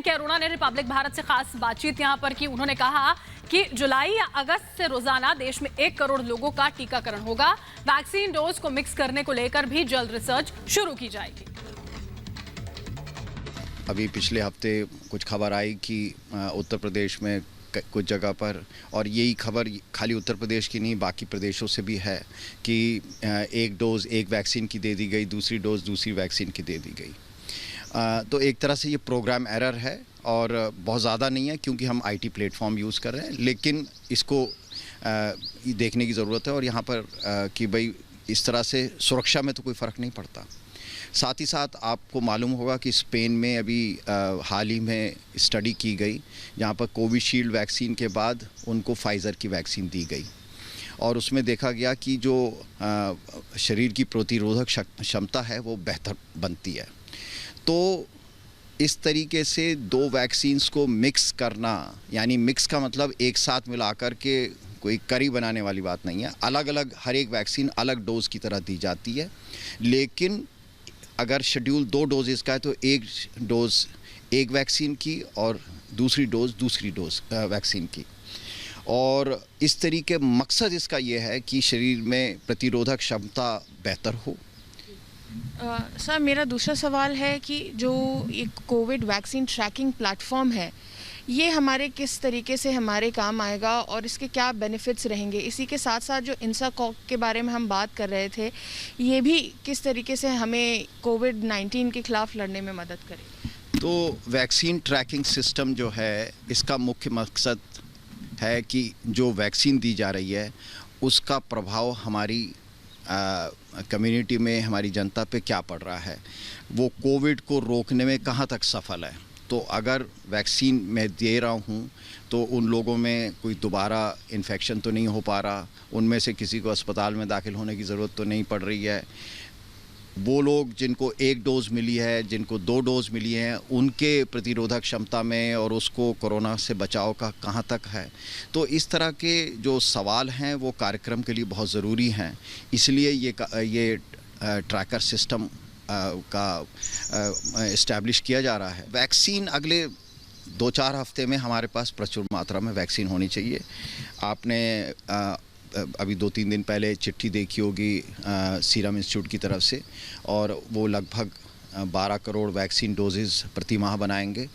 के अरोड़ा ने रिपब्लिक भारत से खास बातचीत यहां पर की। उन्होंने कहा कि जुलाई या अगस्त से रोजाना देश में 1 करोड़ लोगों का टीकाकरण होगा। वैक्सीन डोज को मिक्स करने को लेकर भी जल्द रिसर्च शुरू की जाएगी। अभी पिछले हफ्ते कुछ खबर आई कि उत्तर प्रदेश में कुछ जगह पर, और यही खबर खाली उत्तर प्रदेश की नहीं बाकी प्रदेशों से भी है कि एक डोज़ एक वैक्सीन की दे दी गई, दूसरी डोज़ दूसरी वैक्सीन की दे दी गई। तो एक तरह से ये प्रोग्राम एरर है और बहुत ज़्यादा नहीं है क्योंकि हम आईटी प्लेटफॉर्म यूज़ कर रहे हैं, लेकिन इसको देखने की ज़रूरत है। और यहाँ पर कि भाई इस तरह से सुरक्षा में तो कोई फ़र्क नहीं पड़ता। साथ ही साथ आपको मालूम होगा कि स्पेन में अभी हाल ही में स्टडी की गई जहाँ पर कोविशील्ड वैक्सीन के बाद उनको फाइज़र की वैक्सीन दी गई और उसमें देखा गया कि जो शरीर की प्रतिरोधक क्षमता है वो बेहतर बनती है। तो इस तरीके से दो वैक्सीन्स को मिक्स करना, यानी मिक्स का मतलब एक साथ मिलाकर के कोई करी बनाने वाली बात नहीं है। अलग अलग हर एक वैक्सीन अलग डोज की तरह दी जाती है, लेकिन अगर शेड्यूल 2 डोजेज़ का है तो एक डोज एक वैक्सीन की और दूसरी डोज दूसरी डोज वैक्सीन की। और इस तरीके मकसद इसका ये है कि शरीर में प्रतिरोधक क्षमता बेहतर हो। सर, मेरा दूसरा सवाल है कि जो एक कोविड वैक्सीन ट्रैकिंग प्लेटफॉर्म है, ये हमारे किस तरीके से हमारे काम आएगा और इसके क्या बेनिफिट्स रहेंगे? इसी के साथ साथ जो इंसाकॉक के बारे में हम बात कर रहे थे, ये भी किस तरीके से हमें कोविड-19 के खिलाफ लड़ने में मदद करेगा? तो वैक्सीन ट्रैकिंग सिस्टम जो है, इसका मुख्य मकसद है कि जो वैक्सीन दी जा रही है उसका प्रभाव हमारी कम्युनिटी में, हमारी जनता पे क्या पड़ रहा है, वो कोविड को रोकने में कहाँ तक सफल है। तो अगर वैक्सीन मैं दे रहा हूँ तो उन लोगों में कोई दोबारा इन्फेक्शन तो नहीं हो पा रहा, उनमें से किसी को अस्पताल में दाखिल होने की ज़रूरत तो नहीं पड़ रही है। वो लोग जिनको 1 डोज़ मिली है, जिनको 2 डोज़ मिली हैं, उनके प्रतिरोधक क्षमता में और उसको कोरोना से बचाव का कहाँ तक है। तो इस तरह के जो सवाल हैं वो कार्यक्रम के लिए बहुत ज़रूरी हैं, इसलिए ये ट्रैकर सिस्टम का इस्टेब्लिश किया जा रहा है। वैक्सीन अगले 2-4 हफ्ते में हमारे पास प्रचुर मात्रा में वैक्सीन होनी चाहिए। आपने अभी 2-3 दिन पहले चिट्ठी देखी होगी सीरम इंस्टीट्यूट की तरफ से, और वो लगभग 12 करोड़ वैक्सीन डोजेज़ प्रति माह बनाएंगे।